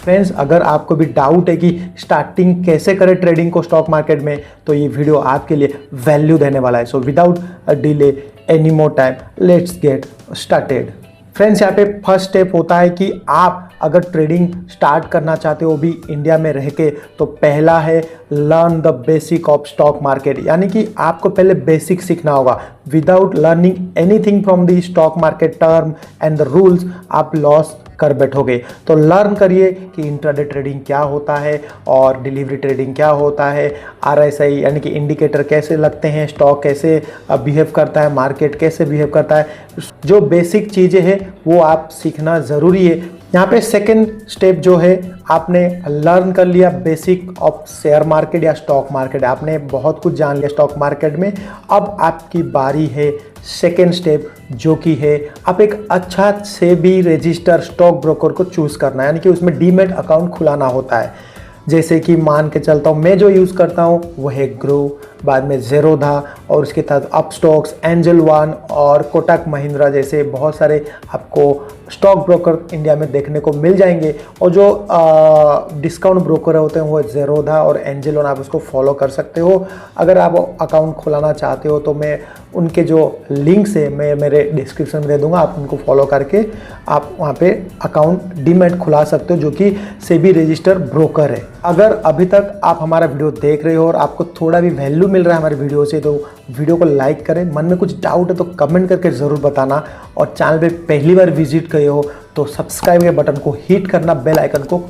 Friends, अगर आपको भी डाउट है कि स्टार्टिंग कैसे करें ट्रेडिंग को स्टॉक मार्केट में, तो ये वीडियो आपके लिए वैल्यू देने वाला है। So without delay any more time, let's get started. Friends, यहाँ पे फर्स्ट स्टेप होता है कि आप अगर ट्रेडिंग स्टार्ट करना चाहते हो भी इंडिया में रह के, तो पहला है learn the basic of stock market, यानी कि आपको पहले बेसिक सीखना होगा। Without learning anything from the stock market term and the rules आप लॉस कर बैठोगे। तो लर्न करिए कि इंट्राडे ट्रेडिंग क्या होता है और डिलीवरी ट्रेडिंग क्या होता है, RSI यानी कि इंडिकेटर कैसे लगते हैं, स्टॉक कैसे बिहेव करता है, मार्केट कैसे बिहेव करता है, जो बेसिक चीज़ें हैं वो आप सीखना ज़रूरी है। यहाँ पे सेकंड स्टेप जो है, आपने लर्न कर लिया बेसिक ऑफ शेयर मार्केट या स्टॉक मार्केट, आपने बहुत कुछ जान लिया स्टॉक मार्केट में। अब आपकी बारी है सेकेंड स्टेप, जो कि है आप एक अच्छा सेबी रजिस्टर स्टॉक ब्रोकर को चूज़ करना है, यानी कि उसमें डीमैट अकाउंट खुलाना होता है। जैसे कि मान के चलता हूँ, मैं जो यूज़ करता हूँ वो है ग्रो, बाद में ज़ेरोधा और उसके साथ अपस्टॉक्स, एंजल वन और कोटक महिंद्रा जैसे बहुत सारे आपको स्टॉक ब्रोकर इंडिया में देखने को मिल जाएंगे। और जो डिस्काउंट ब्रोकर होते हैं वो ज़ेरोधा और एंजल वन, आप उसको फॉलो कर सकते हो। अगर आप अकाउंट खुलाना चाहते हो तो मैं उनके जो लिंक्स है मैं मेरे डिस्क्रिप्शन में दे दूंगा, आप उनको फॉलो करके आप वहाँ पे अकाउंट डीमैट खुला सकते हो, जो कि सेबी रजिस्टर ब्रोकर है। अगर अभी तक आप हमारा वीडियो देख रहे हो और आपको थोड़ा भी वैल्यू मिल रहा है हमारी वीडियो से, तो वीडियो को लाइक करें। मन में कुछ डाउट है तो कमेंट करके ज़रूर बताना, और चैनल पे पहली बार विजिट किए हो तो सब्सक्राइब के बटन को हिट करना, बेल आइकन को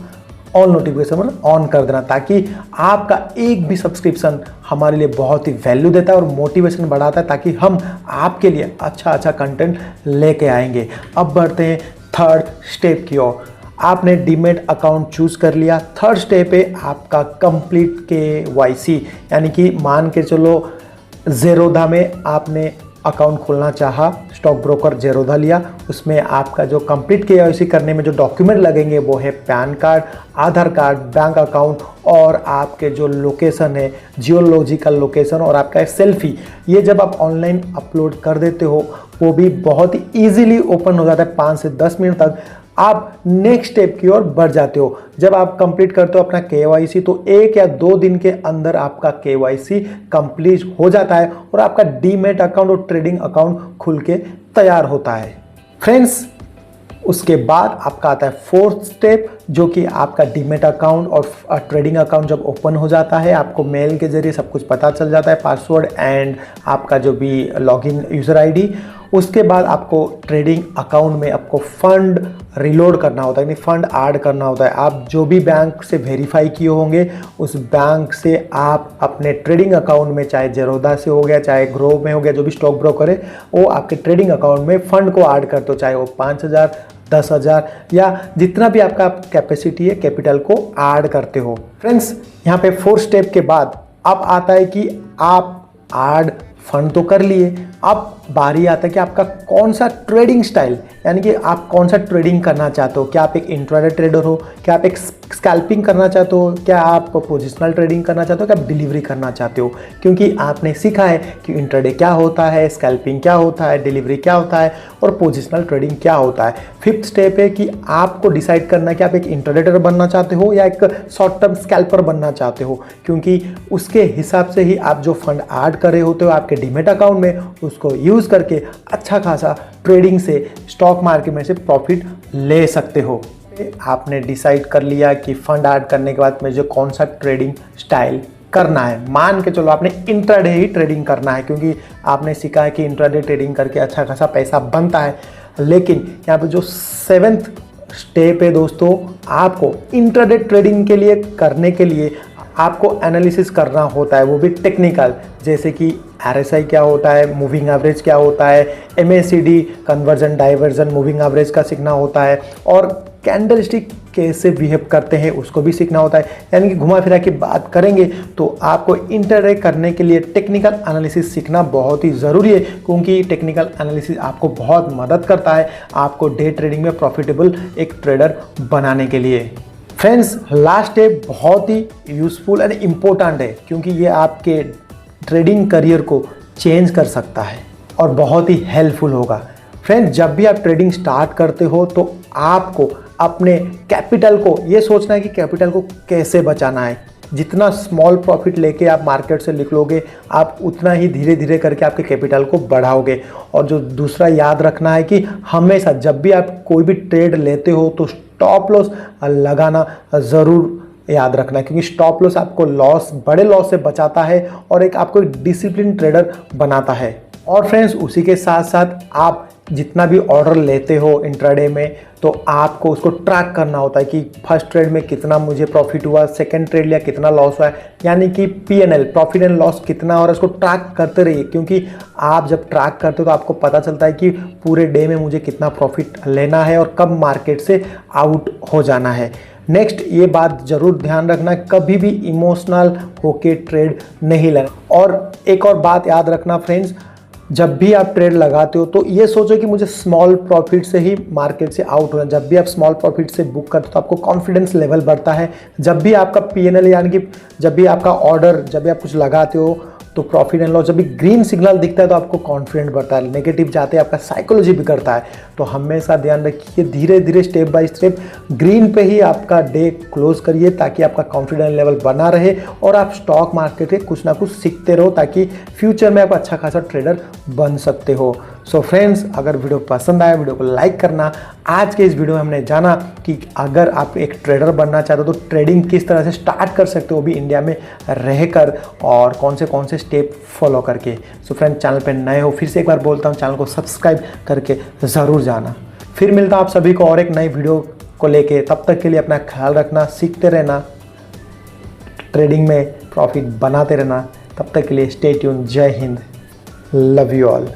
ऑल नोटिफिकेशन पर ऑन कर देना, ताकि आपका एक भी सब्सक्रिप्शन हमारे लिए बहुत ही वैल्यू देता है और मोटिवेशन बढ़ाता है, ताकि हम आपके लिए अच्छा कंटेंट लेके आएंगे। अब बढ़ते हैं थर्ड स्टेप की ओर। आपने डीमैट अकाउंट चूज़ कर लिया। थर्ड स्टेप है आपका कंप्लीट KYC, यानी कि मान के चलो ज़ेरोधा में आपने अकाउंट खोलना चाहा, स्टॉक ब्रोकर ज़ेरोधा लिया, उसमें आपका जो कंप्लीट KYC करने में जो डॉक्यूमेंट लगेंगे वो है पैन कार्ड, आधार कार्ड, बैंक अकाउंट और आपके जो लोकेशन है, जियोलॉजिकल लोकेशन, और आपका सेल्फी। ये जब आप ऑनलाइन अपलोड कर देते हो वो भी बहुत ही ईजिली ओपन हो जाता है। 5 से 10 मिनट तक आप नेक्स्ट स्टेप की ओर बढ़ जाते हो। जब आप कंप्लीट करते हो अपना KYC, तो 1 या 2 दिन के अंदर आपका KYC कंप्लीट हो जाता है और आपका डीमैट अकाउंट और ट्रेडिंग अकाउंट खुल के तैयार होता है। फ्रेंड्स, उसके बाद आपका आता है फोर्थ स्टेप, जो कि आपका डीमैट अकाउंट और ट्रेडिंग अकाउंट जब ओपन हो जाता है, आपको मेल के जरिए सब कुछ पता चल जाता है, पासवर्ड एंड आपका जो भी लॉगिन यूज़र ID। उसके बाद आपको ट्रेडिंग अकाउंट में आपको फंड रिलोड करना होता है, यानी फंड ऐड करना होता है। आप जो भी बैंक से वेरीफाई किए होंगे उस बैंक से आप अपने ट्रेडिंग अकाउंट में, चाहे ज़ेरोधा से हो गया, चाहे ग्रो में हो गया, जो भी स्टॉक ब्रोकर है वो आपके ट्रेडिंग अकाउंट में फंड को ऐड करते हो, चाहे वो 5,000, 10,000 या जितना भी आपका कैपेसिटी है, कैपिटल को ऐड करते हो। फ्रेंड्स, यहाँ पे फोर्थ स्टेप के बाद अब आता है कि आप ऐड फंड तो कर लिए, अब बारी आता है कि आपका कौन सा ट्रेडिंग स्टाइल, यानी कि आप कौन सा ट्रेडिंग करना चाहते हो। क्या आप एक इंट्राडे ट्रेडर हो, क्या आप एक स्कैल्पिंग करना चाहते हो, क्या आप पोजिशनल ट्रेडिंग करना चाहते हो, क्या आप डिलीवरी करना चाहते हो। क्योंकि आपने सीखा है कि इंट्राडे क्या होता है, स्कैल्पिंग क्या होता है, डिलीवरी क्या होता है और पोजिशनल ट्रेडिंग क्या होता है। फिफ्थ स्टेप है कि आपको डिसाइड करना है कि आप एक इंट्राडे ट्रेडर बनना चाहते हो या एक शॉर्ट टर्म स्कैल्पर बनना चाहते हो, क्योंकि उसके हिसाब से ही आप जो फंड ऐड कर रहे होते हो आपके डीमैट अकाउंट में, उसको यूज़ करके अच्छा खासा ट्रेडिंग से, स्टॉक मार्केट में से प्रॉफिट ले सकते हो। आपने डिसाइड कर लिया कि फंड ऐड करने के बाद मुझे कौन सा ट्रेडिंग स्टाइल करना है। मान के चलो आपने इंट्राडे ही ट्रेडिंग करना है, क्योंकि आपने सीखा है कि इंट्राडे ट्रेडिंग करके अच्छा खासा पैसा बनता है। लेकिन यहाँ पे जो 7th स्टेप है दोस्तों, आपको इंट्राडे ट्रेडिंग के लिए करने के लिए आपको एनालिसिस करना होता है, वो भी टेक्निकल, जैसे कि RSI क्या होता है, मूविंग एवरेज क्या होता है, MACD conversion diversion moving average का सीखना होता है, और कैंडलस्टिक कैसे बिहेव करते हैं उसको भी सीखना होता है। यानी कि घुमा फिरा की बात करेंगे तो आपको इंट्राडे करने के लिए टेक्निकल एनालिसिस सीखना बहुत ही ज़रूरी है, क्योंकि टेक्निकल एनालिसिस आपको बहुत मदद करता है आपको डे ट्रेडिंग में प्रॉफिटेबल एक ट्रेडर बनाने के लिए। फ्रेंड्स, लास्ट स्टेप बहुत ही यूज़फुल एंड इम्पोर्टेंट है, क्योंकि ये आपके ट्रेडिंग करियर को चेंज कर सकता है और बहुत ही हेल्पफुल होगा। फ्रेंड्स, जब भी आप ट्रेडिंग स्टार्ट करते हो तो आपको अपने कैपिटल को ये सोचना है कि कैपिटल को कैसे बचाना है। जितना स्मॉल प्रॉफिट लेके आप मार्केट से निकलोगे, आप उतना ही धीरे धीरे करके आपके कैपिटल को बढ़ाओगे। और जो दूसरा याद रखना है कि हमेशा जब भी आप कोई भी ट्रेड लेते हो तो स्टॉप लॉस लगाना ज़रूर याद रखना है, क्योंकि स्टॉप लॉस आपको बड़े लॉस से बचाता है और आपको एक डिसिप्लिन ट्रेडर बनाता है। और फ्रेंड्स, उसी के साथ साथ आप जितना भी ऑर्डर लेते हो इंट्राडे में, तो आपको उसको ट्रैक करना होता है कि फर्स्ट ट्रेड में कितना मुझे प्रॉफिट हुआ, सेकंड ट्रेड लिया कितना लॉस हुआ है, यानी कि PNL प्रॉफिट एंड लॉस कितना, और इसको ट्रैक करते रहिए। क्योंकि आप जब ट्रैक करते हो तो आपको पता चलता है कि पूरे डे में मुझे कितना प्रॉफिट लेना है और कब मार्केट से आउट हो जाना है। नेक्स्ट, ये बात जरूर ध्यान रखना, कभी भी इमोशनल होके ट्रेड नहीं लेना। और एक और बात याद रखना फ्रेंड्स, जब भी आप ट्रेड लगाते हो तो ये सोचो कि मुझे स्मॉल प्रॉफिट से ही मार्केट से आउट होना। जब भी आप स्मॉल प्रॉफिट से बुक करते हो तो आपको कॉन्फिडेंस लेवल बढ़ता है। जब भी आपका PNL यानी कि जब भी आपका ऑर्डर, जब भी आप कुछ लगाते हो तो प्रॉफिट एंड लॉस, जब भी ग्रीन सिग्नल दिखता है तो आपको कॉन्फिडेंट बढ़ता है। नेगेटिव जाते आपका साइकोलॉजी बिगड़ता है। तो हमेशा ध्यान रखिए, धीरे धीरे स्टेप बाय स्टेप ग्रीन पे ही आपका डे क्लोज करिए, ताकि आपका कॉन्फिडेंस लेवल बना रहे और आप स्टॉक मार्केट में कुछ ना कुछ सीखते रहो, ताकि फ्यूचर में आप अच्छा खासा ट्रेडर बन सकते हो। सो फ्रेंड्स, अगर वीडियो पसंद आया वीडियो को लाइक करना। आज के इस वीडियो में हमने जाना कि अगर आप एक ट्रेडर बनना चाहते हो तो ट्रेडिंग किस तरह से स्टार्ट कर सकते हो, वो भी इंडिया में रहकर, और कौन से स्टेप फॉलो करके। सो फ्रेंड्स, चैनल पे नए हो, फिर से एक बार बोलता हूँ, चैनल को सब्सक्राइब करके ज़रूर जाना। फिर मिलता हूँ आप सभी को और एक नई वीडियो को लेके। तब तक के लिए अपना ख्याल रखना, सीखते रहना, ट्रेडिंग में प्रॉफिट बनाते रहना। तब तक के लिए स्टे ट्यून। जय हिंद, लव यू ऑल।